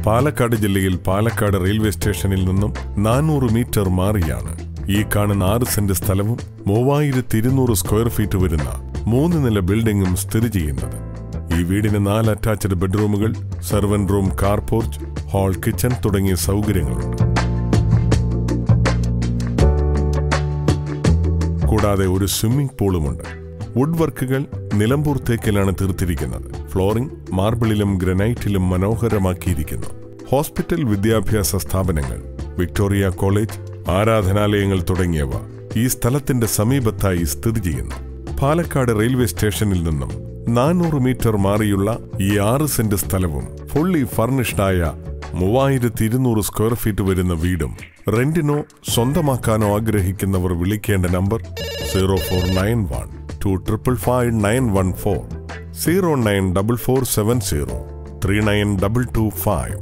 പാലക്കാട് ജില്ലയിൽ പാലക്കാട് റെയിൽവേ സ്റ്റേഷനിൽ നിന്നും 400 മീറ്റർ മാറിയാണ് ഈ കാണുന്ന 6 സെന്റ് സ്ഥലവും 3200 സ്ക്വയർ ഫീറ്റ് വരുന്ന 3 നില ബിൽഡിംഗും സ്ഥിതി ചെയ്യുന്നത്. ഈ വീടിന് 4 അറ്റാച്ച്ഡ് ബെഡ്റൂമുകൾ, servant room, car porch, hall, kitchen തുടങ്ങിയ സൗകര്യങ്ങളുണ്ട്. കൂടാതെ ഒരു സ്വിമ്മിംഗ് പൂളുമുണ്ട്. വുഡ് വർക്കുകൾ നിലമ്പൂർ തേക്കിലാണ് തീർത്തിരിക്കുന്നത്. ഫ്ലോറിംഗ് മാർബിളിലും ഗ്രാനൈറ്റിലും മനോഹരമാക്കിയിരിക്കുന്നു. ഹോസ്പിറ്റൽ, വിദ്യാഭ്യാസ സ്ഥാപനങ്ങൾ, വിക്ടോറിയ കോളേജ്, ആരാധനാലയങ്ങൾ തുടങ്ങിയവ ഈ സ്ഥലത്തിന്റെ സമീപത്തായി സ്ഥിതി ചെയ്യുന്നു. പാലക്കാട് റെയിൽവേ സ്റ്റേഷനിൽ നിന്നും 400 മീറ്റർ മാറിയുള്ള ഈ 6 സെന്റ് സ്ഥലവും ഫുള്ളി ഫർണിഷ്ഡായ 3200 സ്ക്വയർ ഫീറ്റ് വരുന്ന വീടും റെന്റിനോ സ്വന്തമാക്കാനോ ആഗ്രഹിക്കുന്നവർ വിളിക്കേണ്ട നമ്പർ 0491 255 914 094470 39225.